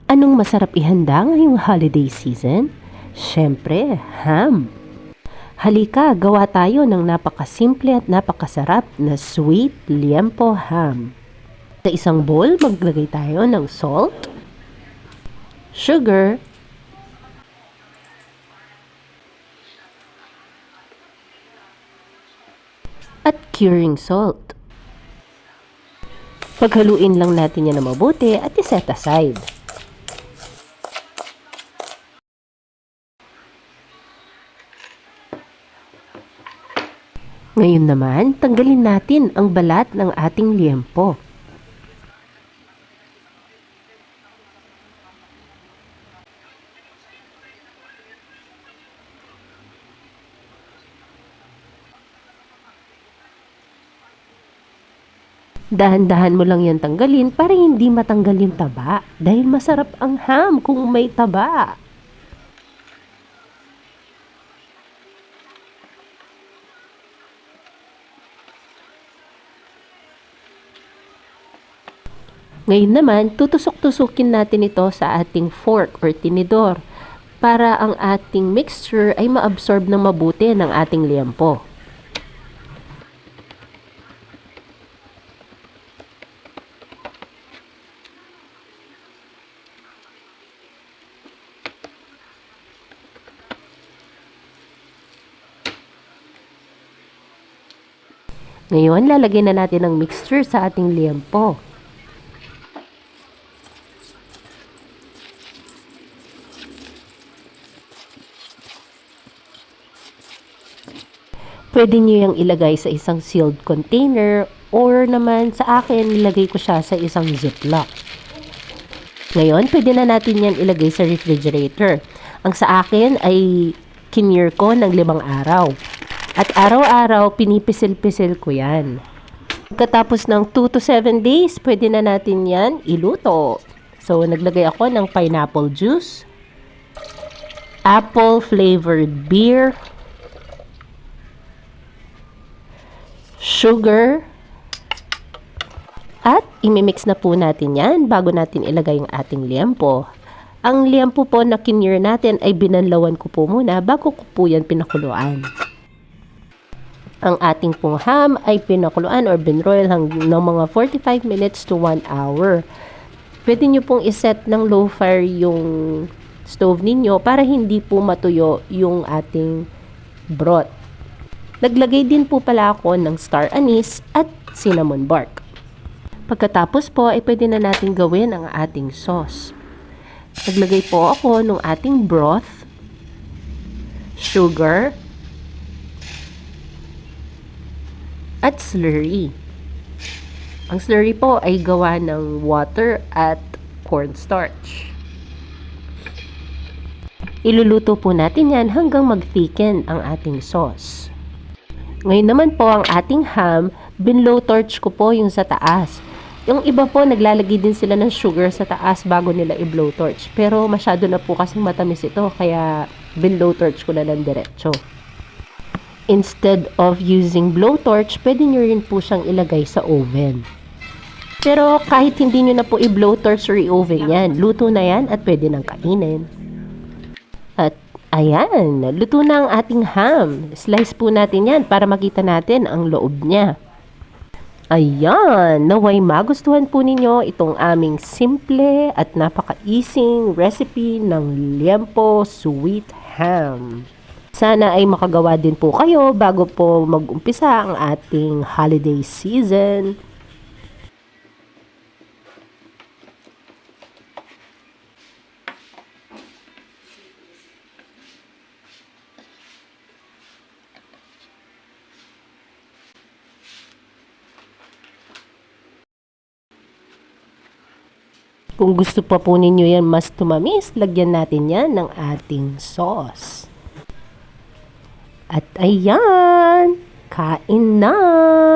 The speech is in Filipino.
Anong masarap ihanda ngayong holiday season? Siyempre, ham. Halika, gawa tayo ng napakasimple at napakasarap na sweet liempo ham. Sa isang bowl, maglagay tayo ng salt, sugar, at curing salt. Paghaluin lang natin yan na mabuti at iset aside. Ngayon naman, tanggalin natin ang balat ng ating liempo. Dahan-dahan mo lang yan tanggalin para hindi matanggal yung taba. Dahil masarap ang ham kung may taba. Ngayon naman, tutusok-tusukin natin ito sa ating fork or tinidor para ang ating mixture ay ma-absorb ng mabuti ng ating liempo. Ngayon, lalagyan na natin ang mixture sa ating liempo. Pwede nyo yung ilagay sa isang sealed container or naman sa akin, nilagay ko siya sa isang ziplock. Ngayon, pwede na natin yan ilagay sa refrigerator. Ang sa akin ay kinir ko ng 5 araw. At araw-araw, pinipisil-pisil ko yan. Pagkatapos ng 2 to 7 days, pwede na natin yan iluto. So, naglagay ako ng pineapple juice, apple flavored beer, sugar, at imimix na po natin yan bago natin ilagay yung ating liempo. Ang liempo po na kinir natin ay binanlawan ko po muna bago ko po yan pinakuluan. Ang ating pong ham ay pinakuluan or binroil ng mga 45 minutes to 1 hour. Pwede nyo pong iset ng low fire yung stove ninyo para hindi po matuyo yung ating broth. Naglagay din po pala ako ng star anise at cinnamon bark. Pagkatapos po ay pwede na natin gawin ang ating sauce. Naglagay po ako ng ating broth, sugar, at slurry. Ang slurry po ay gawa ng water at cornstarch. Iluluto po natin yan hanggang mag-thicken ang ating sauce. Ngayon naman po ang ating ham, binlow torch ko po yung sa taas. Yung iba po naglalagay din sila ng sugar sa taas bago nila i-blow torch. Pero masyado na po kasing matamis ito kaya binlow torch ko na lang diretso. Instead of using blowtorch, pwede nyo rin po siyang ilagay sa oven. Pero kahit hindi nyo na po i-blowtorch or i-oven yan, luto na yan at pwede nang kainin. At ayan, luto na ang ating ham. Slice po natin yan para makita natin ang loob niya. Ayan, naway magustuhan po ninyo itong aming simple at napaka-easing recipe ng liempo sweet ham. Sana ay makagawa din po kayo bago po mag-umpisa ang ating holiday season. Kung gusto pa po ninyo yan mas tumamis, lagyan natin yan ng ating sauce. At ayan, kain na!